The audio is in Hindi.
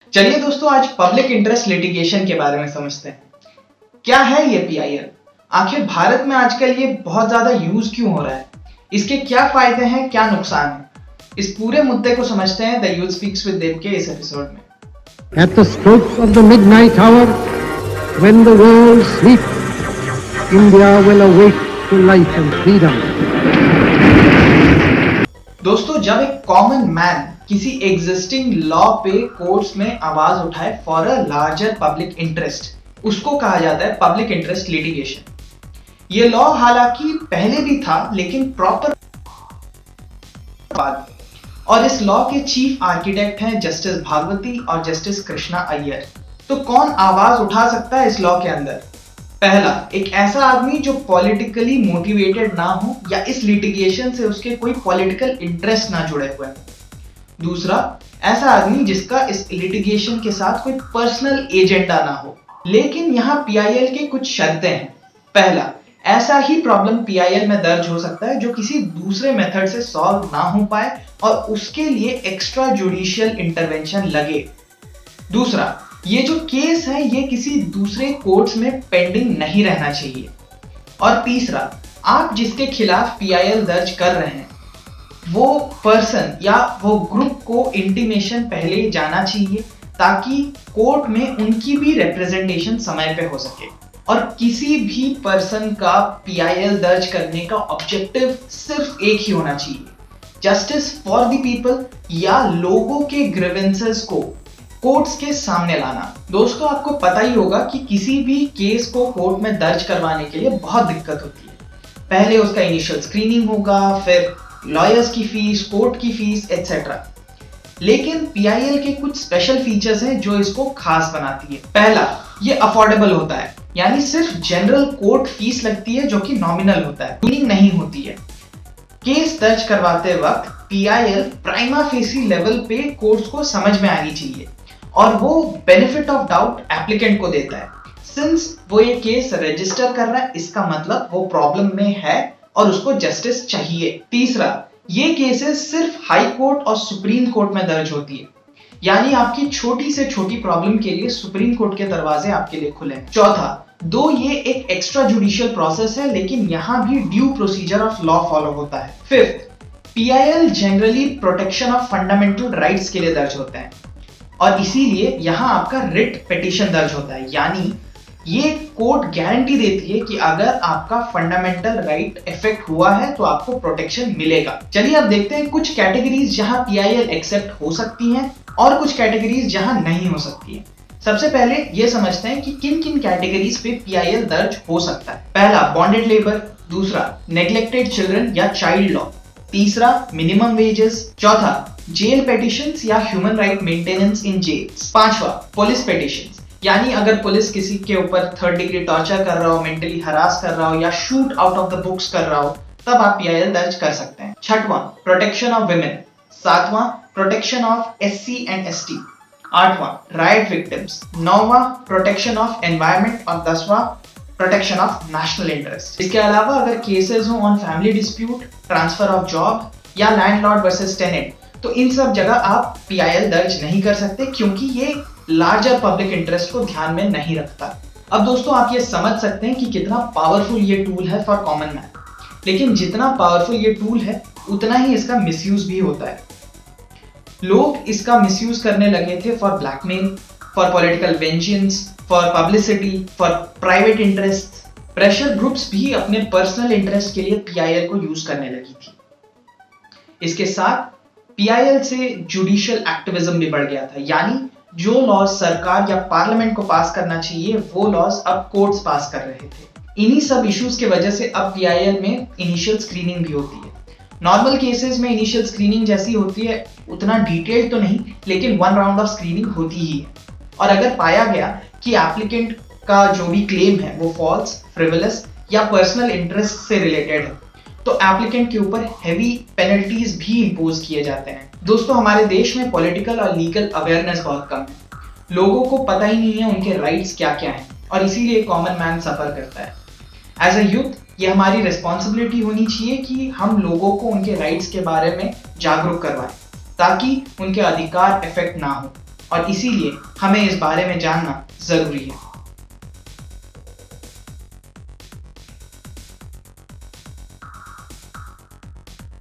चलिए दोस्तों, आज पब्लिक इंटरेस्ट लिटिगेशन के बारे में समझते हैं। क्या है ये पीआईएल? आखिर भारत में आजकल ये बहुत ज्यादा यूज क्यों हो रहा है? इसके क्या फायदे हैं, क्या नुकसान है? इस पूरे मुद्दे को समझते हैं द यूथ स्पीक्स विद देव के इस एपिसोड में। At the stroke of the midnight hour, when the world sleeps, India will awake to life and freedom. दोस्तों, जब एक कॉमन मैन किसी एग्जिस्टिंग लॉ पे कोर्ट्स में आवाज उठाए for a larger public interest, उसको कहा जाता है पब्लिक इंटरेस्ट लिटिगेशन। ये लॉ हालांकि पहले भी था, लेकिन प्रॉपर बाद। और इस लॉ के चीफ आर्किटेक्ट हैं जस्टिस भागवती और जस्टिस कृष्णा अय्यर। तो कौन आवाज उठा सकता है इस लॉ के अंदर? पहला, एक ऐसा आदमी जो पॉलिटिकली मोटिवेटेड ना हो या इस लिटिगेशन से उसके कोई पॉलिटिकल इंटरेस्ट ना जुड़े हुए। दूसरा, ऐसा आदमी जिसका इस लिटिगेशन के साथ कोई पर्सनल एजेंडा ना हो। लेकिन यहाँ पीआईएल के कुछ शर्तें हैं। पहला, ऐसा ही प्रॉब्लम पीआईएल में दर्ज हो सकता है जो किसी दूसरे मेथड से सॉल्व ना हो पाए और उसके लिए एक्स्ट्रा जुडिशियल इंटरवेंशन लगे। दूसरा, ये जो केस है ये किसी दूसरे कोर्ट्स में पेंडिंग नहीं रहना चाहिए। और तीसरा, आप जिसके खिलाफ पीआईएल दर्ज कर रहे हैं वो पर्सन या वो ग्रुप को इंटीमेशन पहले जाना चाहिए, ताकि कोर्ट में उनकी भी रिप्रेजेंटेशन समय पे हो सके। और किसी भी पर्सन का पीआईएल दर्ज करने का ऑब्जेक्टिव सिर्फ एक ही होना चाहिए, जस्टिस फॉर द पीपल, या लोगों के ग्रीवेंसेस को कोर्ट्स के सामने लाना। दोस्तों, आपको पता ही होगा कि किसी भी केस को कोर्ट में दर्ज करवाने के लिए बहुत दिक्कत होती है। पहले उसका इनिशियल स्क्रीनिंग होगा, फिर लॉयर्स की फीस, कोर्ट की फीस एटसेट्रा। लेकिन पीआईएल के कुछ स्पेशल फीचर्स हैं जो इसको खास बनाती है। पहला, ये अफोर्डेबल होता है, यानी सिर्फ जनरल कोर्ट फीस लगती है जो कि नॉमिनल होता है, ट्यूनिंग नहीं होती है। केस दर्ज करवाते वक्त पीआईएल प्राइमा फेसी लेवल पे कोर्ट्स को समझ में आनी चाहिए और वो बेनिफिट ऑफ डाउट एप्लीकेंट को देता है। सिंस वो ये केस रजिस्टर कर रहा है, इसका मतलब वो प्रॉब्लम में है और उसको जस्टिस चाहिए। तीसरा, ये केसेस सिर्फ हाई कोर्ट और सुप्रीम कोर्ट में दर्ज होती है, यानी आपकी छोटी से छोटी प्रॉब्लम के लिए सुप्रीम कोर्ट के दरवाजे आपके लिए खुले हैं। चौथा, दो ये एक एक्स्ट्रा जुडिशियल प्रोसेस है, लेकिन यहाँ भी due procedure of law follow होता है। Fifth, PIL generally protection of fundamental rights के लिए दर्ज होते हैं और इसीलिए यहाँ आपका रिट पिटीशन दर्ज होता है, यानी ये कोर्ट गारंटी देती है कि अगर आपका फंडामेंटल राइट इफेक्ट हुआ है तो आपको प्रोटेक्शन मिलेगा। चलिए अब देखते हैं कुछ कैटेगरीज जहां पीआईएल एक्सेप्ट हो सकती हैं और कुछ कैटेगरीज जहां नहीं हो सकती है। सबसे पहले ये समझते हैं कि किन किन कैटेगरीज पे पीआईएल दर्ज हो सकता है। पहला, बॉन्डेड लेबर। दूसरा, नेग्लेक्टेड चिल्ड्रन या चाइल्ड लॉ। तीसरा, मिनिमम वेजेस। चौथा, जेल पेटिशंस या ह्यूमन राइट मेंटेनेंस इन जेल्स। पांचवा, पुलिस पेटिशंस, यानी अगर पुलिस किसी के ऊपर थर्ड डिग्री टॉर्चर कर रहा हो, मेंटली हरास कर रहा हो या shoot out of the books कर रहा हो, तब आप पीआईएल दर्ज कर सकते हैं। छठवां, प्रोटेक्शन ऑफ विमेन। सातवां, protection of SC and ST. आठवां, राइट विक्टिम्स। नौवां, प्रोटेक्शन ऑफ एनवायरनमेंट। और 10वां, प्रोटेक्शन ऑफ नेशनल इंटरेस्ट। इसके अलावा अगर केसेस हो on family dispute, transfer of job या लैंडलॉर्ड वर्सेस टेनेंट, तो इन सब जगह आप पीआईएल दर्ज नहीं कर सकते, क्योंकि ये लार्जर पब्लिक इंटरेस्ट को ध्यान में नहीं रखता। अब दोस्तों, आप ये समझ सकते हैं कि कितना पावरफुल ये टूल है फॉर कॉमन मैन। लेकिन जितना पावरफुल ये टूल है, उतना ही इसका मिसयूज भी होता है। लोग इसका मिसयूज करने लगे थे for blackmail, for political vengeance, for publicity, for private interest. Pressure groups भी अपने पर्सनल इंटरेस्ट के लिए पीआईएल को यूज करने लगी थी। इसके साथ पीआईएल से जुडिशियल एक्टिविज्म भी बढ़ गया था, यानी जो लॉज सरकार या पार्लियामेंट को पास करना चाहिए वो लॉज अब कोर्ट्स पास कर रहे थे। इन्हीं सब इश्यूज की वजह से अब पीआईएल में इनिशियल स्क्रीनिंग भी होती है। नॉर्मल केसेस में इनिशियल स्क्रीनिंग जैसी होती है, उतना डिटेल्ड तो नहीं, लेकिन 1 राउंड ऑफ स्क्रीनिंग होती ही है। और अगर पाया गया कि एप्लीकेंट का जो भी क्लेम है वो फॉल्स, फ्रिवलस या पर्सनल इंटरेस्ट से रिलेटेड है, तो एप्लीकेंट के ऊपर हैवी पेनल्टीज भी इंपोज किए जाते हैं। दोस्तों, हमारे देश में पॉलिटिकल और लीगल अवेयरनेस बहुत कम है। लोगों को पता ही नहीं है उनके राइट्स क्या क्या हैं और इसीलिए कॉमन मैन सफर करता है। एज अ यूथ, ये हमारी रिस्पॉन्सिबिलिटी होनी चाहिए कि हम लोगों को उनके राइट्स के बारे में जागरूक करवाएं, ताकि उनके अधिकार इफेक्ट ना हो। और इसीलिए हमें इस बारे में जानना जरूरी है।